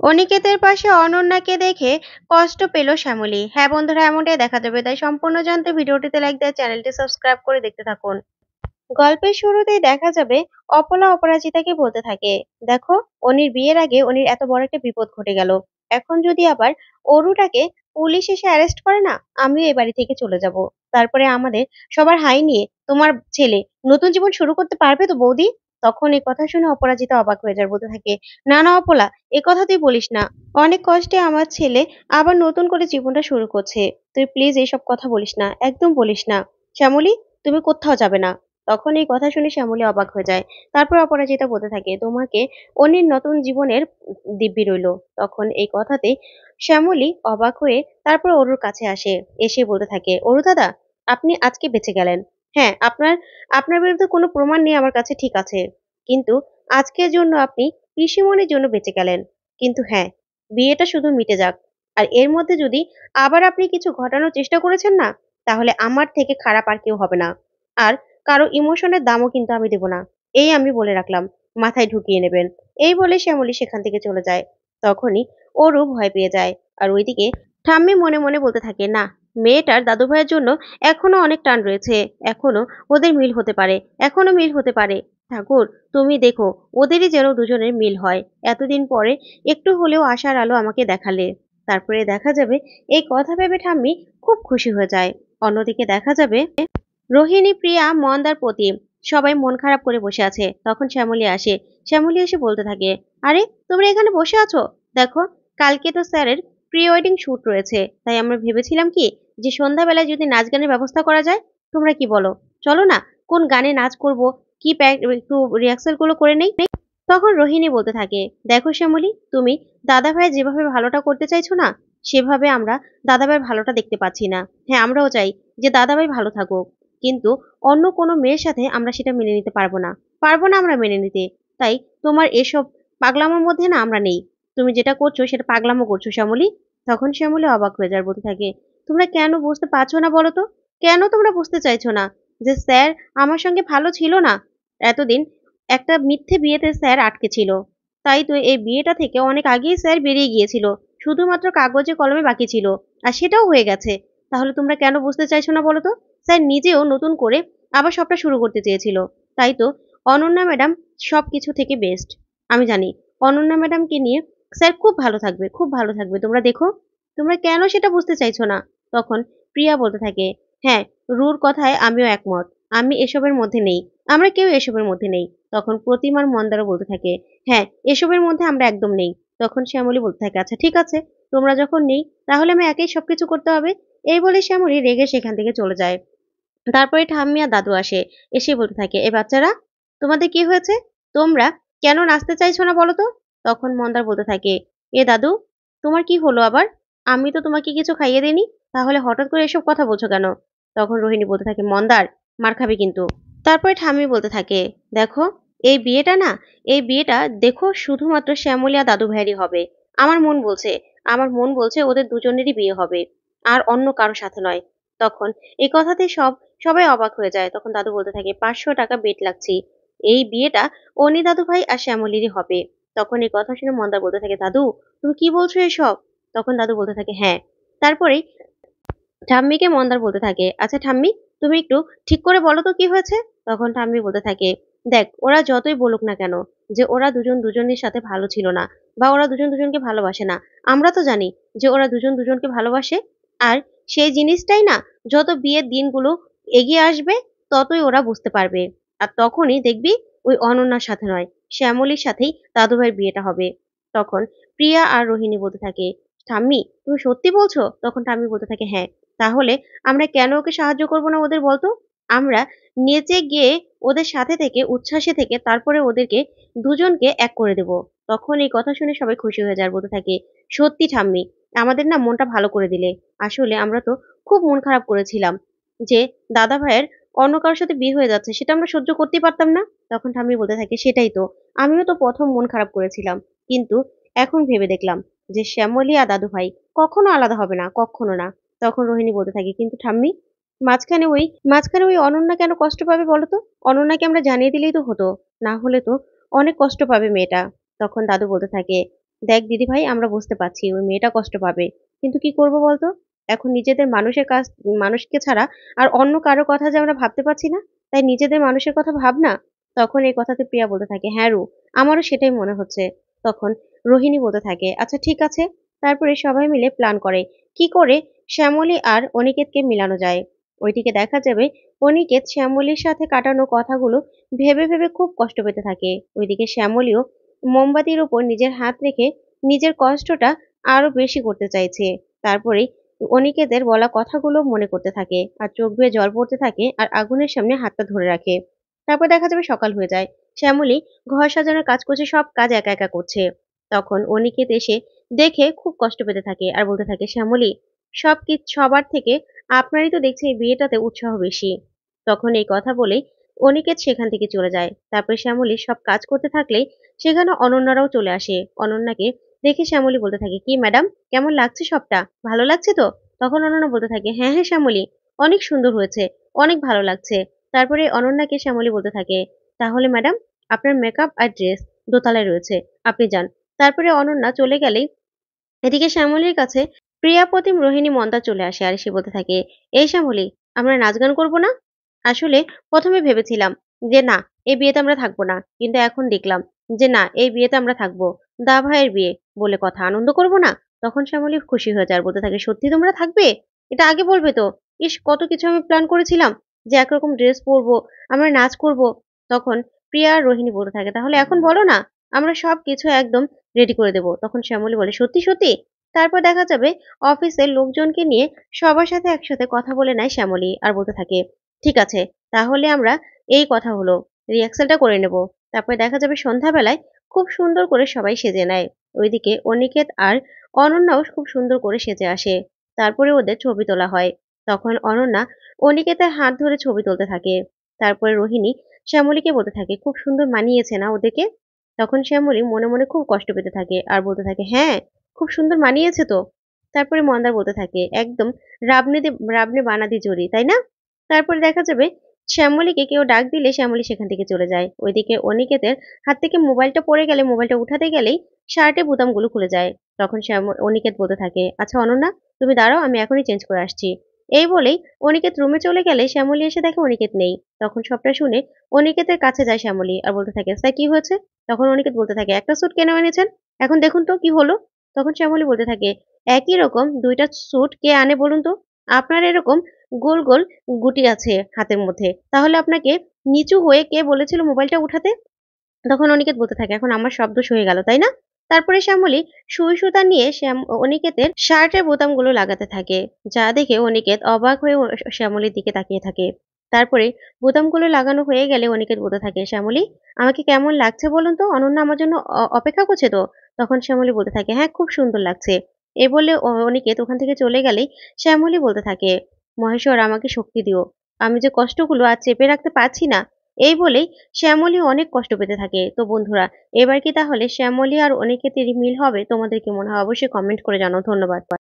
অনিকেতের পাশে অনন্যাকে দেখে কষ্ট পেল শ্যামলী। হ্যাঁ বন্ধুরা, এমনটাই দেখা যাবে, তাই সম্পূর্ণ জানতে ভিডিওটিতে লাইক দিয়ে চ্যানেলটি সাবস্ক্রাইব করে দেখতে থাকুন। গল্পের শুরুতেই দেখা যাবে অপলা অপরাজিতাকে বলতে থাকে, দেখো, অনির বিয়ের আগে অনির এত বড় একটা বিপদ ঘটে গেল। এখন যদি আবার অরুটাকে পুলিশ এসে অ্যারেস্ট করে না, আমিও এই বাড়ি থেকে চলে যাব। তারপরে আমাদের সবার হাই নিয়ে তোমার ছেলে নতুন জীবন শুরু করতে পারবে তো বৌদি? তখন এই কথা শুনে অপরাজিতা অবাক হয়ে যায়, বলতে থাকে, না না অপলা, এ কথা তুই বলিস না। অনেক কষ্টে আমার ছেলে আবার নতুন করে জীবনটা শুরু করছে। তুই প্লিজ এইসব কথা বলিস না, একদম বলিস না। শ্যামলী, তুমি কোথাও যাবে না। তখন এই কথা শুনে শ্যামলী অবাক হয়ে যায়। তারপর অপরাজিতা বলতে থাকে, তোমাকে অনির নতুন জীবনের দিব্যি রইল। তখন এই কথাতে শ্যামলী অবাক হয়ে তারপর অরুর কাছে আসে। এসে বলতে থাকে, অরু দাদা, আপনি আজকে বেঁচে গেলেন। হ্যাঁ, আপনার আপনার বিরুদ্ধে কোনো প্রমাণ নেই আমার কাছে, ঠিক আছে, কিন্তু আজকের জন্য আপনি পিসিমণির জন্য বেঁচে গেলেন। কিন্তু হ্যাঁ, বিয়েটা শুধু মিটে যাক। আর এর মধ্যে যদি আবার আপনি কিছু ঘটানোর চেষ্টা করেছেন না, তাহলে আমার থেকে খারাপ আর কেউ হবে না। আর কারো ইমোশনের দামও কিন্তু আমি দেব না। এই আমি বলে রাখলাম, মাথায় ঢুকিয়ে নেবেন। এই বলে শ্যামলী সেখান থেকে চলে যায়। তখনই অরু ভয় পেয়ে যায়। আর ওইদিকে ঠাম্মি মনে মনে বলতে থাকে, না, মেয়েটার দাদু ভাইয়ের জন্য এখনো অনেক টান রয়েছে। এখনো ওদের মিল হতে পারে, এখনো মিল হতে পারে। ঠাকুর, তুমি দেখো ওদেরই যেন দুজনের মিল হয়। এতদিন পরে একটু হলেও আশার আলো আমাকে দেখালে। তারপরে দেখা যাবে এই কথা ভেবে ঠাম্মি খুব খুশি হয়ে যায়। অন্যদিকে দেখা যাবে রোহিণী, প্রিয়া, মন্দার, প্রতিম সবাই মন খারাপ করে বসে আছে। তখন শ্যামলী আসে। শ্যামলী এসে বলতে থাকে, আরে তোমরা এখানে বসে আছো? দেখো, কালকে তো স্যারের প্রি ওয়েডিং শুট রয়েছে, তাই আমরা ভেবেছিলাম কি যে সন্ধ্যাবেলায় যদি নাচ গানের ব্যবস্থা করা যায়। তোমরা কি বলো? চলো না, কোন গানে নাচ করব, কি একটু রিহার্সাল গুলো করে নেই। তখন রোহিণী বলতে থাকে, দেখো শ্যামলী, তুমি দাদাভাই যেভাবে ভালোটা করতে চাইছো না, সেভাবে আমরা দাদাভাইয়ের ভালোটা দেখতে পাচ্ছি না। হ্যাঁ, আমরাও চাই যে দাদাভাই ভালো থাকুক, কিন্তু অন্য কোনো মেয়ের সাথে আমরা সেটা মেনে নিতে পারবো না। পারবো না আমরা মেনে নিতে। তাই তোমার এসব পাগলামোর মধ্যে না আমরা নেই। তুমি যেটা করছো সেটা পাগলামো করছো শ্যামলী। তখন শ্যামলী অবাক হয়ে যায়, বলতে থাকে, তোমরা কেন বুঝতে পারছো না বলো তো? কেন তোমরা বুঝতে চাইছো না যে স্যার আমার সঙ্গে ভালো ছিল না এতদিন? একটা মিথ্যে বিয়েতে স্যার আটকে ছিল। তাই তো এই বিয়েটা থেকে অনেক আগেই স্যার বেরিয়ে গিয়েছিল। শুধুমাত্র কাগজে কলমে বাকি ছিল। আর সেটাও হয়ে গেছে। তাহলে তোমরা কেন বুঝতে চাইছো না বলো তো? স্যার নিজেও নতুন করে আবার সবটা শুরু করতে চেয়েছিল। তাই তো অনন্যা ম্যাডাম সবকিছু থেকে বেস্ট। আমি জানি অনন্যা ম্যাডামকে নিয়ে স্যার খুব ভালো থাকবে, খুব ভালো থাকবে। তোমরা দেখো, তোমরা কেন সেটা বুঝতে চাইছো না? তখন প্রিয়া বলতে থাকে, হ্যাঁ, রুর কথায় আমিও একমত। আমি এসবের মধ্যে নেই। আমরা কেউ এসবের মধ্যে নেই। তখন প্রতিমার মন্দারও বলতে থাকে, হ্যাঁ, এসবের মধ্যে আমরা একদম নেই। তখন শ্যামলী বলতে থাকে, আচ্ছা ঠিক আছে, তোমরা যখন নেই তাহলে আমি একাই সবকিছু করতে হবে। এই বলে শ্যামলী রেগে সেখান থেকে চলে যায়। তারপরে ঠাম্মি আর দাদু আসে। এসে বলতে থাকে, এ বাচ্চারা, তোমাদের কি হয়েছে? তোমরা কেন নাচতে চাইছো না বলো তো? তখন মন্দার বলতে থাকে, এ দাদু, তোমার কি হলো আবার? আমি তো তোমাকে কিছু খাইয়ে দিইনি, তাহলে হঠাৎ করে এসব কথা বলছো কেন? তখন রোহিণী বলতে থাকে, মন্দার, মার খাবি কিন্তু। তারপরে ঠাম্মি বলতে থাকে, দেখো, এই বিয়েটা না, এই বিয়েটা দেখো শুধুমাত্র শ্যামলী আর দাদু ভাইয়েরই হবে। আমার মন বলছে, আমার মন বলছে ওদের দুজনেরই বিয়ে হবে, আর অন্য কারো সাথে নয়। তখন এই কথাতে সবাই অবাক হয়ে যায়। তখন দাদু বলতে থাকে, 500 টাকা বেট লাগছি। এই বিয়েটা অনি দাদু ভাই আর শ্যামলীরই হবে। তখন এই কথা শুনে মন্দার বলতে থাকে, দাদু, তুমি কি বলছো এসব? তখন দাদু বলতে থাকে, হ্যাঁ। তারপরেই ঠাম্মিকে মন্দার বলতে থাকে, আচ্ছা ঠাম্মি, তুমি একটু ঠিক করে বলো তো কি হয়েছে? তখন ঠাম্মি বলতে থাকে, দেখ, ওরা যতই বলুক না কেন যে ওরা দুজন দুজনের সাথে ভালো ছিল না, বা ওরা দুজন দুজনকে ভালোবাসে না, আমরা তো জানি যে ওরা দুজন দুজনকে ভালোবাসে। আর সেই জিনিসটাই না, যত বিয়ের দিনগুলো এগিয়ে আসবে ততই ওরা বুঝতে পারবে। আর তখনই দেখবি ওই অনন্যার সাথে নয়, শ্যামলীর সাথেই দাদুভাইয়ের বিয়েটা হবে। তখন প্রিয়া আর রোহিণী বলতে থাকে, ঠাম্মি, তুমি সত্যি বলছো? তখন ঠাম্মি বলতে থাকে, হ্যাঁ। তাহলে আমরা কেন ওকে সাহায্য করব না ওদের বলতো? আমরা নেচে গিয়ে ওদের সাথে থেকে উচ্ছ্বাসে থেকে তারপরে ওদেরকে দুজনকে এক করে দেব। তখন এই কথা শুনে সবাই খুশি হয়ে যায়, বলতে থাকে, সত্যি ঠাম্মি, আমাদের না মনটা ভালো করে দিলে। আসলে আমরা তো খুব মন খারাপ করেছিলাম যে দাদা ভাইয়ের অন্য কারোর সাথে বিয়ে হয়ে যাচ্ছে, সেটা আমরা সহ্য করতেই পারতাম না। তখন ঠাম্মি বলতে থাকে, সেটাই তো, আমিও তো প্রথম মন খারাপ করেছিলাম, কিন্তু এখন ভেবে দেখলাম যে শ্যামলী আর দাদু ভাই কখনো আলাদা হবে না, কখনো না। তখন রোহিণী বলতে থাকে, কিন্তু ঠাম্মি, মাঝখানে ওই অনন্যা কেন কষ্ট পাবে বলো তো? অনন্যাকে আমরা জানিয়ে দিলেই তো হতো, না হলে তো অনেক কষ্ট পাবে মেয়েটা। তখন দাদু বলতে থাকে, দেখ দিদিভাই, আমরা বুঝতে পারছি ওই মেয়েটা কষ্ট পাবে। কিন্তু কি করব বলতো? এখন নিজেদের মানুষকে ছাড়া আর অন্য কারো কথা যে আমরা ভাবতে পারছি না, তাই নিজেদের মানুষের কথা ভাব না। তখন এই কথাতে প্রিয়া বলতে থাকে, "হ্যাঁ রু, আমারও সেটাই মনে হচ্ছে।" তখন রোহিণী বলতে থাকে, "আচ্ছা ঠিক আছে।" তারপরে সবাই মিলে প্ল্যান করে কি করে শ্যামলী আর অনিকেতকে মিলানো যায়। ওইদিকে দেখা যাবে অনিকেত শ্যামলীর সাথে কাটানো কথাগুলো ভেবে ভেবে খুব কষ্ট পেতে থাকে। ওইদিকে শ্যামলীও মোমবাতির উপর নিজের হাত রেখে নিজের কষ্টটা আরো বেশি করতে চাইছে। তারপরেই অনিকেতের বলা কথাগুলো মনে করতে থাকে আর চোখ বেয়ে জল পড়তে থাকে আর আগুনের সামনে হাতটা ধরে রাখে। তারপর দেখা যাবে সকাল হয়ে যায়। শ্যামলী ঘর সাজানোর কাজ করছে, সব কাজ একা একা করছে। তখন অনিকেত এসে দেখে খুব কষ্ট পেতে থাকে আর বলতে থাকে, শ্যামলী, সবার থেকে আপনারই তো দেখছি এই বিয়েটাতে উৎসাহ বেশি। তখন এই কথা বলেই অনিকেত সেখান থেকে চলে যায়। তারপরে শ্যামলী সব কাজ করতে থাকলেই সেখানে অনন্যারাও চলে আসে। অনন্যাকে দেখে শ্যামলী বলতে থাকে, কি ম্যাডাম, কেমন লাগছে সবটা? ভালো লাগছে তো? তখন অনন্যা বলতে থাকে, হ্যাঁ হ্যাঁ শ্যামলী, অনেক সুন্দর হয়েছে, অনেক ভালো লাগছে। তারপরে অনন্যাকে শ্যামলী বলতে থাকে, তাহলে ম্যাডাম, আপনার মেকআপ আর ড্রেস দোতলায় রয়েছে, আপনি যান। তারপরে অনন্যা চলে গেলেই এদিকে শ্যামলীর কাছে প্রিয়া, প্রতিম, রোহিণী, মন্দা চলে আসে আর এসে বলতে থাকে, এই শ্যামলী, আমরা নাচ গান করবো না? আসলে প্রথমে ভেবেছিলাম যে না, এই বিয়েতে আমরা থাকবো না, কিন্তু এখন দেখলাম যে না, এই বিয়েতে আমরা থাকবো। দা ভাইয়ের বিয়ে বলে কথা, আনন্দ করবো না? তখন শ্যামলী খুশি হয়ে যায় আর বলতে থাকে, সত্যি তোমরা থাকবে? এটা আগে বলবে তো। ইস, কত কিছু আমি প্ল্যান করেছিলাম যে একরকম ড্রেস পরবো, আমরা নাচ করব। তখন প্রিয়া আর রোহিণী বলতে থাকে, তাহলে এখন বলো না, আমরা সব কিছু একদম রেডি করে দেবো। তখন শ্যামলী বলে, সত্যি সত্যি? তারপর দেখা যাবে অফিসের লোকজনকে নিয়ে সবার সাথে একসাথে কথা বলে নেয় শ্যামলী আর বলতে থাকে, ঠিক আছে, তাহলে আমরা এই কথা হলো, রিহার্সালটা করে নেব। তারপরে দেখা যাবে সন্ধ্যাবেলায় খুব সুন্দর করে সবাই সেজে নেয়। ওইদিকে অনিকেত আর অনন্যাও খুব সুন্দর করে সেজে আসে। তারপরে ওদের ছবি তোলা হয়। তখন অনন্যা অনিকেতের হাত ধরে ছবি তুলতে থাকে। তারপরে রোহিণী শ্যামলীকে বলতে থাকে, খুব সুন্দর মানিয়েছে না ওদেরকে? তখন শ্যামলী মনে মনে খুব কষ্ট পেতে থাকে আর বলতে থাকে, হ্যাঁ, খুব সুন্দর মানিয়েছে তো। তারপরে মন্দার বলতে থাকে, একদম রাবনে বানাদি জড়ি, তাই না? তারপরে দেখা যাবে শ্যামলীকে কেউ ডাক দিলে শ্যামলী সেখান থেকে চলে যায়। ওইদিকে অনিকেতের হাত থেকে মোবাইলটা পড়ে গেলে, মোবাইলটা উঠাতে গেলেই শার্টের বোতামগুলো খুলে যায়। তখন অনিকেত বলতে থাকে, আচ্ছা অনন্যা, তুমি দাঁড়াও, আমি এখনই চেঞ্জ করে আসছি। এই বলেই অনিকেত রুমে চলে গেলে শ্যামলী এসে দেখে অনিকেত নেই। তখন সবটা শুনে অনিকেতের কাছে যায় শ্যামলী আর বলতে থাকে, স্যার কি হয়েছে? তখন অনিকেত বলতে থাকে, একটা স্যুট কেন এনেছেন? এখন দেখুন তো কি হলো। তখন শ্যামলী বলতে থাকে, একই রকম দুইটা স্যুট কে আনে বলুন তো? আপনার এরকম গোল গোল গুটি আছে হাতের মধ্যে, তাহলে আপনাকে নিচু হয়ে কে বলেছিল মোবাইলটা উঠাতে? তখন অনিকেত বলতে থাকে, এখন আমার শব্দ হয়ে গেল, তাই না? তারপরে শ্যামলী সুই সুতা নিয়ে অনিকেতের শার্টের বোতামগুলো লাগাতে থাকে, যা দেখে অনিকেত অবাক হয়ে শ্যামলীর দিকে তাকিয়ে থাকে। তারপরে বোতামগুলো লাগানো হয়ে গেলে অনিকেত বলতে থাকে, শ্যামলী, আমাকে কেমন লাগছে বলুন তো? অনন্যা আমার জন্য অপেক্ষা করছে তো? তখন শ্যামলী বলতে থাকে, হ্যাঁ, খুব সুন্দর লাগছে। এ বলে অনিকেত ওখান থেকে চলে গেলেই শ্যামলী বলতে থাকে, মহেশ্বর, আমাকে শক্তি দিও, আমি যে কষ্টগুলো আর চেপে রাখতে পারছি না। এই বলেই শ্যামলী অনেক কষ্ট পেতে থাকে। তো বন্ধুরা, এবার কি তাহলে শ্যামলী আর অনিকেতেরই মিল হবে? তোমাদের কি মনে হয়? অবশ্যই কমেন্ট করে জানাও। ধন্যবাদ।